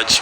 آج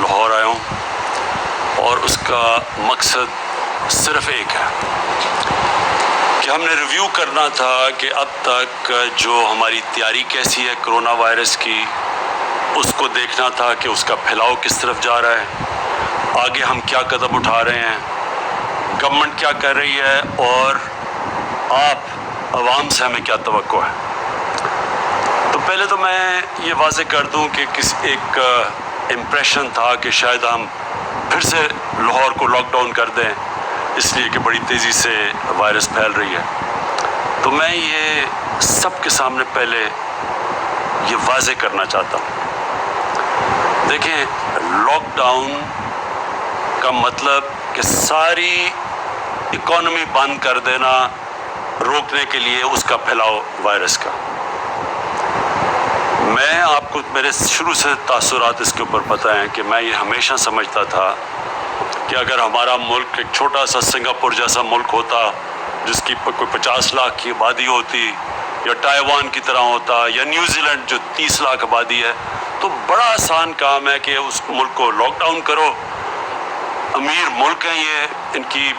لاہور آیا ہوں اور اس کا مقصد صرف ایک ہے کہ ہم نے ریویو کرنا تھا کہ اب تک جو ہماری تیاری کیسی ہے کرونا وائرس کی، اس کو دیکھنا تھا کہ اس کا پھیلاؤ کس طرف جا رہا ہے، آگے ہم کیا قدم اٹھا رہے ہیں، گورنمنٹ کیا کر رہی ہے اور آپ عوام سے ہمیں کیا توقع ہے۔ تو پہلے تو میں یہ واضح کر دوں کہ ایک امپریشن تھا کہ شاید ہم پھر سے لاہور کو لاک ڈاؤن کر دیں، اس لیے کہ بڑی تیزی سے وائرس پھیل رہی ہے۔ تو میں یہ سب کے سامنے پہلے یہ واضح کرنا چاہتا ہوں، دیکھیں لاک ڈاؤن کا مطلب کہ ساری اکانومی بند کر دینا روکنے کے لیے اس کا پھیلاؤ وائرس کا۔ میں آپ کو میرے شروع سے تاثرات اس کے اوپر پتہ ہیں کہ میں یہ ہمیشہ سمجھتا تھا کہ اگر ہمارا ملک ایک چھوٹا سا سنگاپور جیسا ملک ہوتا جس کی کوئی 50 لاکھ کی آبادی ہوتی، یا تائیوان کی طرح ہوتا، یا نیوزی لینڈ جو 30 لاکھ آبادی ہے، تو بڑا آسان کام ہے کہ اس ملک کو لاک ڈاؤن کرو۔ امیر ملک ہیں یہ، ان کی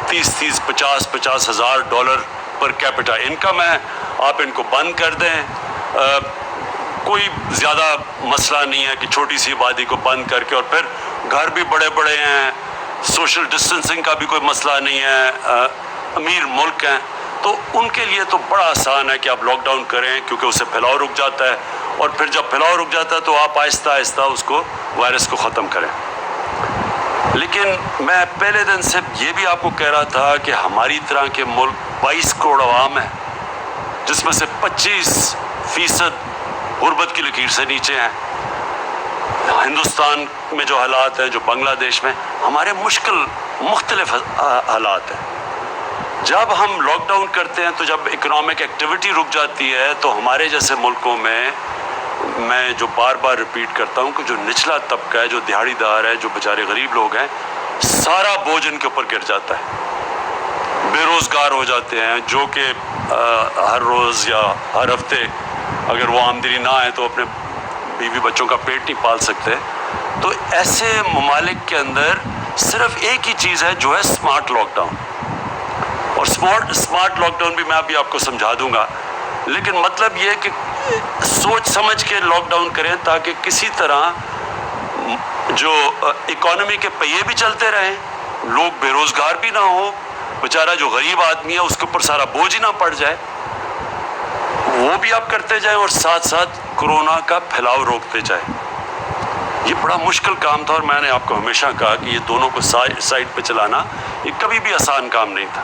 50 ہزار ڈالر پر کیپٹا انکم ہے، آپ ان کو بند کر دیں، کوئی زیادہ مسئلہ نہیں ہے کہ چھوٹی سی آبادی کو بند کر کے، اور پھر گھر بھی بڑے بڑے ہیں، سوشل ڈسٹنسنگ کا بھی کوئی مسئلہ نہیں ہے، امیر ملک ہیں، تو ان کے لیے تو بڑا آسان ہے کہ آپ لاک ڈاؤن کریں، کیونکہ اس سے پھیلاؤ رک جاتا ہے، اور پھر جب پھیلاؤ رک جاتا ہے تو آپ آہستہ آہستہ اس کو وائرس کو ختم کریں۔ لیکن میں پہلے دن سے یہ بھی آپ کو کہہ رہا تھا کہ ہماری طرح کے ملک 22 کروڑ عوام ہیں، جس میں سے 25% غربت کی لکیر سے نیچے ہیں۔ ہندوستان میں جو حالات ہیں، جو بنگلہ دیش میں، ہمارے مختلف حالات ہیں۔ جب ہم لاک ڈاؤن کرتے ہیں تو جب اکنامک ایکٹیویٹی رک جاتی ہے تو ہمارے جیسے ملکوں میں جو بار بار ریپیٹ کرتا ہوں کہ جو نچلا طبقہ ہے، جو دیہڑی دار ہے، جو بیچارے غریب لوگ ہیں، سارا بوجھ ان کے اوپر گر جاتا ہے، بے روزگار ہو جاتے ہیں، جو کہ ہر روز یا ہر ہفتے اگر وہ آمدنی نہ آئے تو اپنے بیوی بچوں کا پیٹ نہیں پال سکتے۔ تو ایسے ممالک کے اندر صرف ایک ہی چیز ہے جو ہے سمارٹ لاک ڈاؤن، اور سمارٹ لاک ڈاؤن بھی میں ابھی آپ کو سمجھا دوں گا، لیکن مطلب یہ کہ سوچ سمجھ کے لاک ڈاؤن کریں تاکہ کسی طرح جو اکانومی کے پہیے بھی چلتے رہیں، لوگ بے روزگار بھی نہ ہو، بیچارہ جو غریب آدمی ہے اس کے اوپر سارا بوجھ ہی نہ پڑ جائے، وہ بھی آپ کرتے جائیں اور ساتھ ساتھ کرونا کا پھیلاؤ روکتے جائیں۔ یہ بڑا مشکل کام تھا، اور میں نے آپ کو ہمیشہ کہا کہ یہ دونوں کو سائڈ پہ چلانا یہ کبھی بھی آسان کام نہیں تھا۔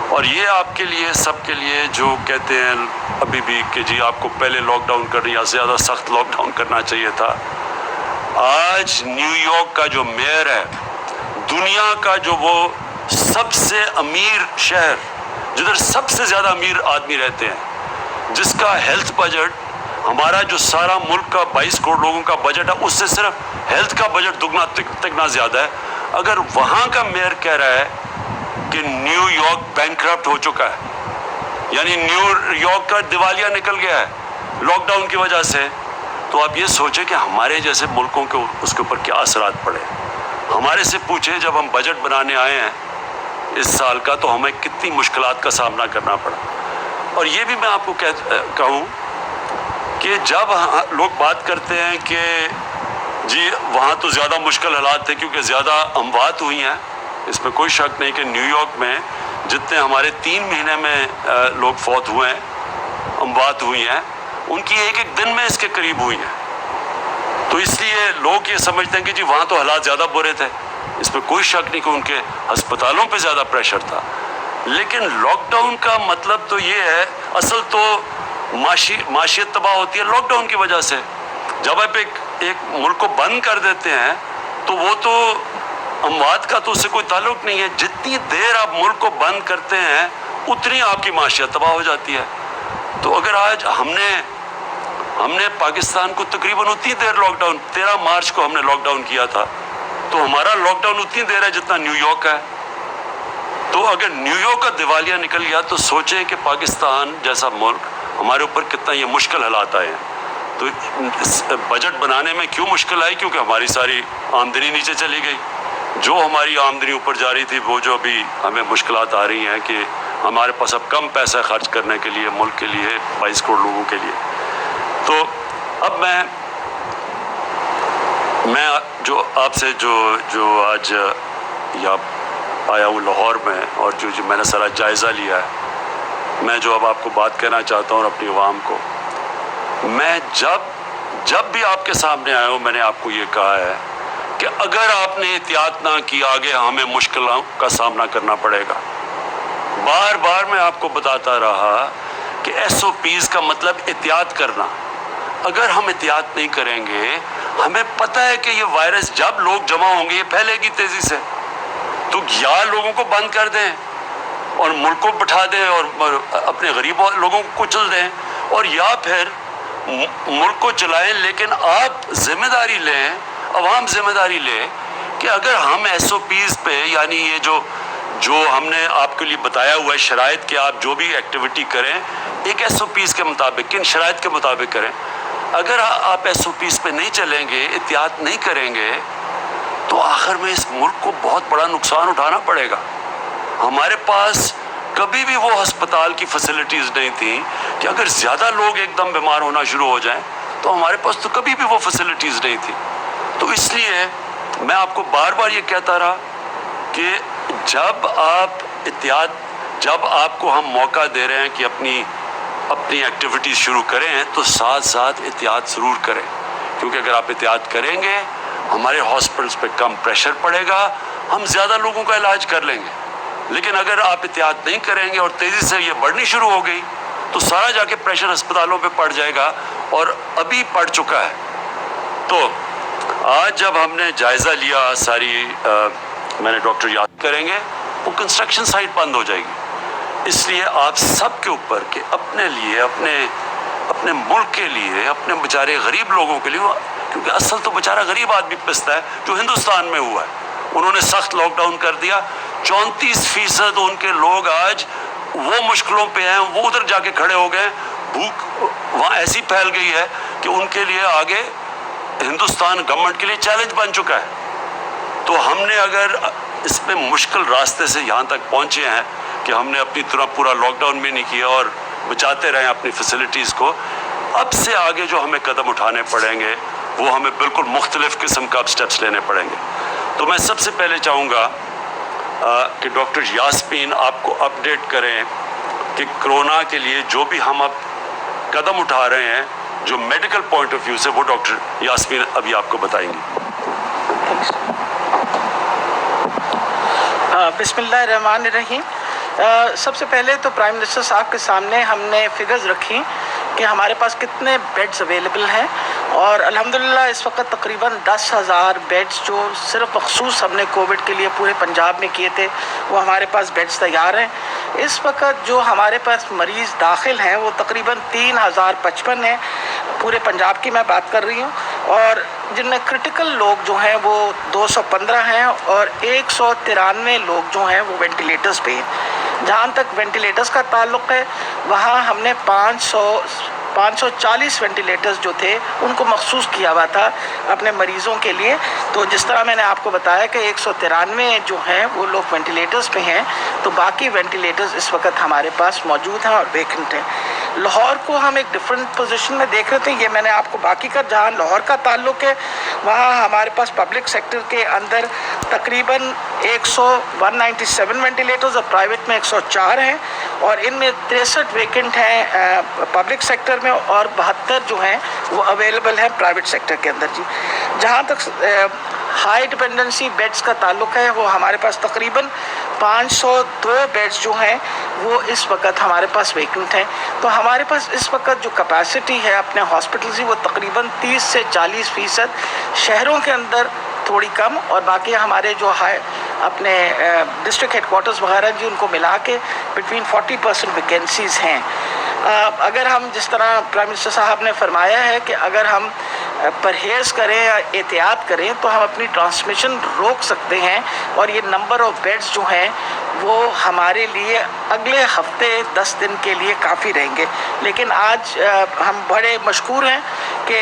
اور یہ آپ کے لیے سب کے لیے جو کہتے ہیں ابھی بھی کہ جی آپ کو پہلے لاک ڈاؤن کرنا یا زیادہ سخت لاک ڈاؤن کرنا چاہیے تھا، آج نیو یارک کا جو میئر ہے، دنیا کا جو وہ سب سے امیر شہر، جدھر سب سے زیادہ امیر آدمی رہتے ہیں، جس کا ہیلتھ بجٹ ہمارا جو سارا ملک کا 22 کروڑ لوگوں کا بجٹ ہے، اس سے صرف ہیلتھ کا بجٹ دگنا تگنا زیادہ ہے، اگر وہاں کا میئر کہہ رہا ہے کہ نیو یارک بینکرپٹ ہو چکا ہے، یعنی نیو یارک کا دیوالیہ نکل گیا ہے لاک ڈاؤن کی وجہ سے، تو آپ یہ سوچیں کہ ہمارے جیسے ملکوں کے اس کے اوپر کیا اثرات پڑے۔ ہمارے سے پوچھیں جب ہم بجٹ بنانے آئے ہیں اس سال کا تو ہمیں کتنی مشکلات کا سامنا کرنا پڑا۔ اور یہ بھی میں آپ کو کہوں کہ جب لوگ بات کرتے ہیں کہ جی وہاں تو زیادہ مشکل حالات تھے کیونکہ زیادہ اموات ہوئی ہیں، اس میں کوئی شک نہیں کہ نیو یارک میں جتنے ہمارے 3 مہینے میں لوگ فوت ہوئے ہیں، اموات ہوئی ہیں، ان کی ایک ایک دن میں اس کے قریب ہوئی ہیں۔ تو اس لیے لوگ یہ سمجھتے ہیں کہ جی وہاں تو حالات زیادہ برے تھے، اس میں کوئی شک نہیں کہ ان کے ہسپتالوں پہ زیادہ پریشر تھا، لیکن لاک ڈاؤن کا مطلب تو یہ ہے، اصل تو معاشیت تباہ ہوتی ہے لاک ڈاؤن کی وجہ سے۔ جب آپ ایک ملک کو بند کر دیتے ہیں تو وہ تو اموات کا تو اس سے کوئی تعلق نہیں ہے، جتنی دیر آپ ملک کو بند کرتے ہیں اتنی آپ کی معاشیت تباہ ہو جاتی ہے۔ تو اگر آج ہم نے پاکستان کو تقریباً اتنی دیر لاک ڈاؤن، 13 مارچ کو ہم نے لاک ڈاؤن کیا تھا، تو ہمارا لاک ڈاؤن اتنی دیر ہے جتنا نیو یارک کا ہے۔ تو اگر نیو یارک کا دیوالیہ نکل گیا تو سوچیں کہ پاکستان جیسا ملک ہمارے اوپر کتنا یہ مشکل حالات آئے ہیں۔ تو بجٹ بنانے میں کیوں مشکل آئی؟ کیونکہ ہماری ساری آمدنی نیچے چلی گئی. جو ہماری آمدنی اوپر جا رہی تھی وہ جو ابھی ہمیں مشکلات آ رہی ہیں کہ ہمارے پاس اب کم پیسہ خرچ کرنے کے لیے ملک کے لیے 22 کروڑ لوگوں کے لیے. تو اب میں جو آپ سے جو آج یا آیا ہوں لاہور میں اور جو میں نے سارا جائزہ لیا ہے، میں جو اب آپ کو بات کہنا چاہتا ہوں اور اپنی عوام کو، میں جب بھی آپ کے سامنے آیا ہوں میں نے آپ کو یہ کہا ہے کہ اگر آپ نے احتیاط نہ کی آگے ہمیں مشکلوں کا سامنا کرنا پڑے گا. بار بار میں آپ کو بتاتا رہا کہ SOPs کا مطلب احتیاط کرنا. اگر ہم احتیاط نہیں کریں گے، ہمیں پتہ ہے کہ یہ وائرس جب لوگ جمع ہوں گے یہ پھیلے گی تیزی سے. تو یا لوگوں کو بند کر دیں اور ملک کو بٹھا دیں اور اپنے غریب لوگوں کو کچل دیں، اور یا پھر ملک کو چلائیں لیکن آپ ذمہ داری لیں، عوام ذمہ داری لے کہ اگر ہم SOPs پہ، یعنی یہ جو ہم نے آپ کے لیے بتایا ہوا ہے شرائط کہ آپ جو بھی ایکٹیویٹی کریں ایک SOPs کے مطابق، کن شرائط کے مطابق کریں. اگر آپ SOPs پہ نہیں چلیں گے، احتیاط نہیں کریں گے، تو آخر میں اس ملک کو بہت بڑا نقصان اٹھانا پڑے گا. ہمارے پاس کبھی بھی وہ ہسپتال کی فیسلٹیز نہیں تھیں کہ اگر زیادہ لوگ ایک دم بیمار ہونا شروع ہو جائیں تو ہمارے پاس تو کبھی بھی وہ فیسلٹیز نہیں تھی. تو اس لیے میں آپ کو بار بار یہ کہتا رہا کہ جب آپ کو ہم موقع دے رہے ہیں کہ اپنی ایکٹیویٹیز شروع کریں تو ساتھ ساتھ احتیاط ضرور کریں، کیونکہ اگر آپ احتیاط کریں گے ہمارے ہاسپٹلس پہ کم پریشر پڑے گا، ہم زیادہ لوگوں کا علاج کر لیں گے. لیکن اگر آپ احتیاط نہیں کریں گے اور تیزی سے یہ بڑھنی شروع ہو گئی تو سارا جا کے پریشر ہسپتالوں پہ پڑ جائے گا، اور ابھی پڑ چکا ہے. تو آج جب ہم نے جائزہ لیا ساری میں نے ڈاکٹر یاد کریں گے وہ کنسٹرکشن سائٹ بند ہو جائے گی. اس لیے آپ سب کے اوپر کہ اپنے لیے، اپنے ملک کے لیے، اپنے بیچارے غریب لوگوں کے لیے، کیونکہ اصل تو بیچارہ غریب آدمی پستا ہے جو ہندوستان میں ہوا ہے. انہوں نے سخت لاک ڈاؤن کر دیا، 34% ان کے لوگ آج وہ مشکلوں پہ ہیں، وہ ادھر جا کے کھڑے ہو گئے. بھوک وہاں ایسی پھیل گئی ہے کہ ان کے لیے آگے ہندوستان گورنمنٹ کے لیے چیلنج بن چکا ہے. تو ہم نے اگر اس پہ مشکل راستے سے یہاں تک پہنچے ہیں کہ ہم نے اپنی طرح پورا لاک ڈاؤن بھی نہیں کیا اور بچاتے رہے اپنی فیسلٹیز کو، اب سے آگے جو ہمیں قدم اٹھانے پڑیں گے وہ ہمیں بالکل مختلف قسم کا سٹیپس لینے پڑیں گے. تو میں سب سے پہلے چاہوں گا کہ ڈاکٹر یاسمین آپ کو اپڈیٹ کریں کہ کرونا کے لیے جو بھی ہم اب قدم اٹھا رہے ہیں جو میڈیکل پوائنٹ آف ویو سے، وہ ڈاکٹر یاسمین ابھی آپ کو بتائیں گی. بسم اللہ الرحمن الرحیم. سب سے پہلے تو پرائم منسٹر صاحب کے سامنے ہم نے فگرز رکھی کہ ہمارے پاس کتنے بیڈز اویلیبل ہیں، اور الحمدللہ اس وقت تقریباً 10,000 بیڈز جو صرف مخصوص ہم نے کووڈ کے لیے پورے پنجاب میں کیے تھے وہ ہمارے پاس بیڈز تیار ہیں. اس وقت جو ہمارے پاس مریض داخل ہیں وہ تقریباً 3,055 ہیں، پورے پنجاب کی میں بات کر رہی ہوں، اور جن میں کرٹیکل لوگ جو ہیں وہ 215 ہیں، اور 193 لوگ جو ہیں وہ وینٹیلیٹرز پہ ہیں. جہاں تک وینٹیلیٹرز کا تعلق ہے وہاں ہم نے 540 وینٹیلیٹرز جو تھے ان کو مخصوص کیا ہوا تھا اپنے مریضوں کے لیے. تو جس طرح میں نے آپ کو بتایا کہ 193 جو ہیں وہ لوگ وینٹیلیٹرز پہ ہیں، تو باقی وینٹیلیٹرز اس وقت ہمارے پاس موجود ہیں اور ویکنٹ ہیں. لاہور کو ہم ایک ڈفرینٹ پوزیشن میں دیکھ رہے تھے، یہ میں نے آپ کو باقی کا جہاں لاہور کا تعلق ہے وہاں ہمارے پاس پبلک سیکٹر کے اندر تقریباً 197 وینٹیلیٹرز اور پرائیویٹ میں 104 ہیں، اور ان میں 63 ویکنٹ ہیں پبلک سیکٹر میں اور 72 جو ہیں وہ اویلیبل ہیں پرائیویٹ سیکٹر کے اندر. جی جہاں تک ہائی ڈپینڈنسی بیڈز کا تعلق ہے وہ ہمارے پاس تقریباً 502 بیڈز جو ہیں وہ اس وقت ہمارے پاس ویکنٹ ہیں. تو ہمارے پاس اس وقت جو کیپیسٹی ہے اپنے ہاسپٹل کی وہ تقریباً 30 سے 40% شہروں کے اندر تھوڑی کم، اور باقی ہمارے جو اپنے ڈسٹرکٹ ہیڈ کوارٹرز وغیرہ جی ان کو ملا کے بٹوین 40% ویکینسیز ہیں. اگر ہم جس طرح پرائم منسٹر صاحب نے فرمایا ہے کہ اگر ہم پرہیز کریں یا احتیاط کریں تو ہم اپنی ٹرانسمیشن روک سکتے ہیں، اور یہ نمبر آف بیڈز جو ہیں وہ ہمارے لیے اگلے ہفتے 10 دن کے لیے کافی رہیں گے. لیکن آج ہم بڑے مشکور ہیں کہ کہ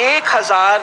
1000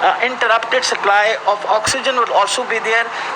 uninterrupted supply of oxygen will also be there.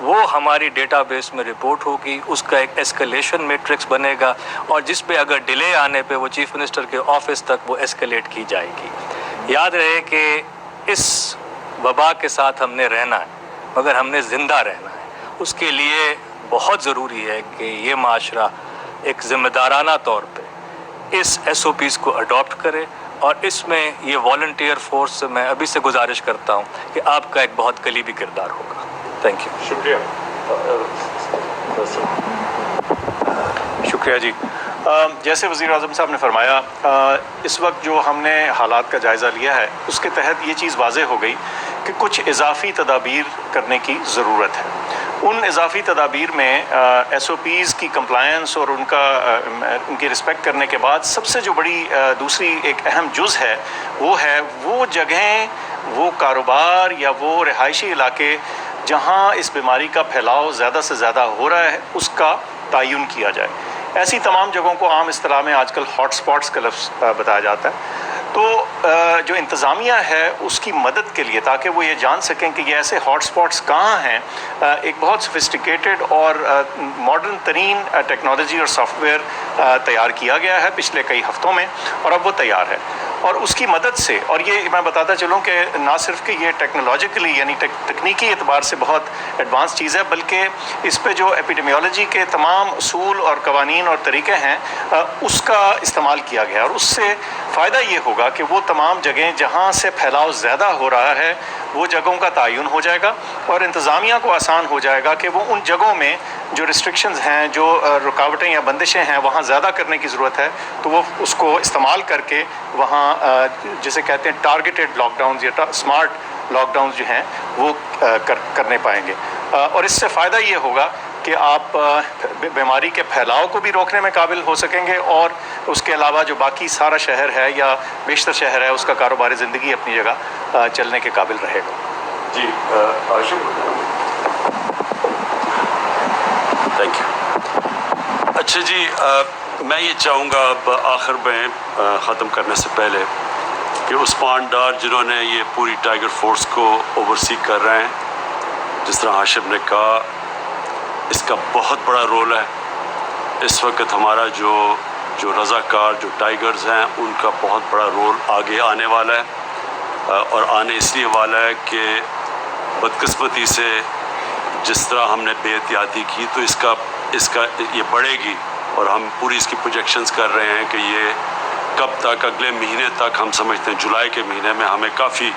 وہ ہماری ڈیٹا بیس میں رپورٹ ہوگی، اس کا ایک ایسکلیشن میٹرکس بنے گا، اور جس پہ اگر ڈیلے آنے پہ وہ چیف منسٹر کے آفس تک وہ ایسکلیٹ کی جائے گی۔ یاد رہے کہ اس وبا کے ساتھ ہم نے رہنا ہے، مگر ہم نے زندہ رہنا ہے۔ اس کے لیے بہت ضروری ہے کہ یہ معاشرہ ایک ذمہ دارانہ طور پہ اس ایس او پیز کو اڈاپٹ کرے، اور اس میں یہ والنٹیئر فورس سے میں ابھی سے گزارش کرتا ہوں کہ آپ کا ایک بہت قلیبی کردار ہوگا۔ Thank you. شکریہ جی۔ جیسے وزیر اعظم صاحب نے فرمایا، اس وقت جو ہم نے حالات کا جائزہ لیا ہے اس کے تحت یہ چیز واضح ہو گئی کہ کچھ اضافی تدابیر کرنے کی ضرورت ہے۔ ان اضافی تدابیر میں ایس او پیز کی کمپلائنس اور ان کی رسپیکٹ کرنے کے بعد سب سے جو بڑی دوسری ایک اہم جز ہے وہ جگہیں، وہ کاروبار یا وہ رہائشی علاقے جہاں اس بیماری کا پھیلاؤ زیادہ سے زیادہ ہو رہا ہے اس کا تعین کیا جائے۔ ایسی تمام جگہوں کو عام اصطلاح میں آج کل ہاٹ سپاٹس کا لفظ بتایا جاتا ہے۔ تو جو انتظامیہ ہے اس کی مدد کے لیے، تاکہ وہ یہ جان سکیں کہ یہ ایسے ہاٹ سپاٹس کہاں ہیں، ایک بہت سفسٹیکیٹڈ اور ماڈرن ترین ٹیکنالوجی اور سافٹ ویئر تیار کیا گیا ہے پچھلے کئی ہفتوں میں، اور اب وہ تیار ہے۔ اور اس کی مدد سے، اور یہ میں بتاتا چلوں کہ نہ صرف کہ یہ ٹیکنالوجیکلی یعنی تکنیکی اعتبار سے بہت ایڈوانس چیز ہے، بلکہ اس پہ جو ایپیڈیمیولوجی کے تمام اصول اور قوانین اور طریقے ہیں اس کا استعمال کیا گیا، اور اس سے فائدہ یہ ہوگا کہ وہ تمام جگہیں جہاں سے پھیلاؤ زیادہ ہو رہا ہے وہ جگہوں کا تعین ہو جائے گا، اور انتظامیہ کو آسان ہو جائے گا کہ وہ ان جگہوں میں جو ریسٹرکشنز ہیں، جو رکاوٹیں یا بندشیں ہیں وہاں زیادہ کرنے کی ضرورت ہے تو وہ اس کو استعمال کر کے وہاں جسے کہتے ہیں ٹارگیٹڈ لاک ڈاؤنز یا اسمارٹ لاک ڈاؤنز جو ہیں وہ کرنے پائیں گے۔ اور اس سے فائدہ یہ ہوگا کہ آپ بیماری کے پھیلاؤ کو بھی روکنے میں قابل ہو سکیں گے، اور اس کے علاوہ جو باقی سارا شہر ہے یا بیشتر شہر ہے اس کا کاروبار زندگی اپنی جگہ چلنے کے قابل رہے گا۔ جی تھینک یو۔ اچھا جی، میں یہ چاہوں گا اب آخر میں ختم کرنے سے پہلے کہ عثمان ڈار جنہوں نے یہ پوری ٹائیگر فورس کو اوورسی کر رہے ہیں، جس طرح ہاشم نے کہا، اس کا بہت بڑا رول ہے۔ اس وقت ہمارا جو رضاکار جو ٹائیگرز ہیں ان کا بہت بڑا رول آگے آنے والا ہے، اور آنے اس لیے والا ہے کہ بدقسمتی سے جس طرح ہم نے بے احتیاطی کی تو اس کا یہ بڑھے گی، اور ہم پوری اس کی پروجیکشنز کر رہے ہیں کہ یہ کب تک، اگلے مہینے تک، ہم سمجھتے ہیں جولائی کے مہینے میں ہمیں کافی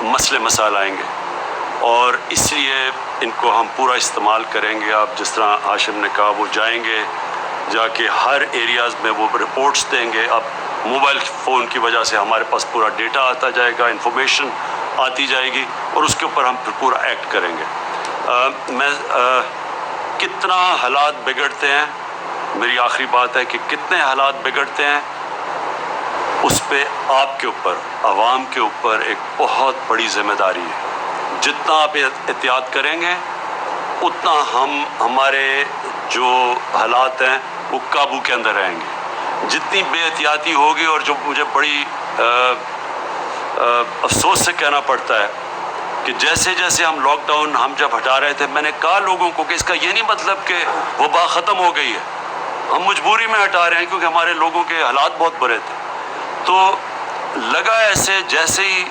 مسئلے مسائل آئیں گے، اور اس لیے ان کو ہم پورا استعمال کریں گے۔ اب جس طرح ہاشم نے کہا وہ جائیں گے، جا کے ہر ایریاز میں وہ رپورٹس دیں گے۔ اب موبائل فون کی وجہ سے ہمارے پاس پورا ڈیٹا آتا جائے گا، انفارمیشن آتی جائے گی، اور اس کے اوپر ہم پھر پورا ایکٹ کریں گے۔ کتنا حالات بگڑتے ہیں، میری آخری بات ہے کہ کتنے حالات بگڑتے ہیں، اس پہ آپ کے اوپر، عوام کے اوپر ایک بہت بڑی ذمہ داری ہے۔ جتنا آپ احتیاط کریں گے اتنا ہمارے جو حالات ہیں وہ قابو کے اندر رہیں گے۔ جتنی بے احتیاطی ہوگی، اور جو مجھے بڑی افسوس سے کہنا پڑتا ہے کہ جیسے جیسے ہم لاک ڈاؤن جب ہٹا رہے تھے، میں نے کہا لوگوں کو کہ اس کا یہ نہیں مطلب کہ وبا ختم ہو گئی ہے، ہم مجبوری میں ہٹا رہے ہیں کیونکہ ہمارے لوگوں کے حالات بہت برے تھے۔ تو لگا ایسے جیسے ہی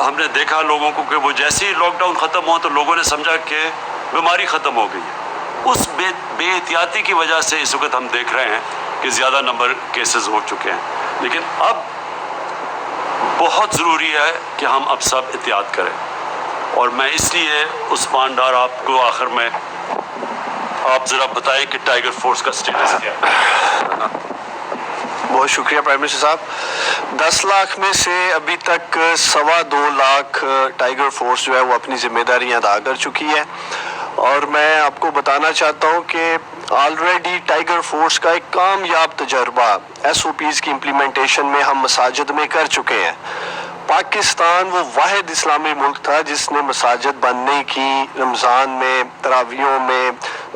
ہم نے دیکھا لوگوں کو کہ وہ جیسے ہی لاک ڈاؤن ختم ہو تو لوگوں نے سمجھا کہ بیماری ختم ہو گئی ہے۔ اس بے احتیاطی کی وجہ سے اس وقت ہم دیکھ رہے ہیں کہ زیادہ نمبر کیسز ہو چکے ہیں، لیکن اب بہت ضروری ہے کہ ہم اب سب احتیاط کریں۔ اور میں اس لیے عثمان ڈار آپ کو آخر میں آپ ذرا بتائیں کہ ٹائیگر فورس کا سٹیٹس کیا ہے۔ بہت شکریہ پرائم منسٹر صاحب۔ 10 لاکھ میں سے ابھی تک 2.25 لاکھ ٹائیگر فورس جو ہے وہ اپنی ذمہ داریاں ادا کر چکی ہے، اور میں آپ کو بتانا چاہتا ہوں کہ آلریڈی ٹائیگر فورس کا ایک کامیاب تجربہ ایس او پیز کی امپلیمنٹیشن میں ہم مساجد میں کر چکے ہیں۔ پاکستان وہ واحد اسلامی ملک تھا جس نے مساجد بند نہیں کی، رمضان میں، تراویحوں میں،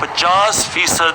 50%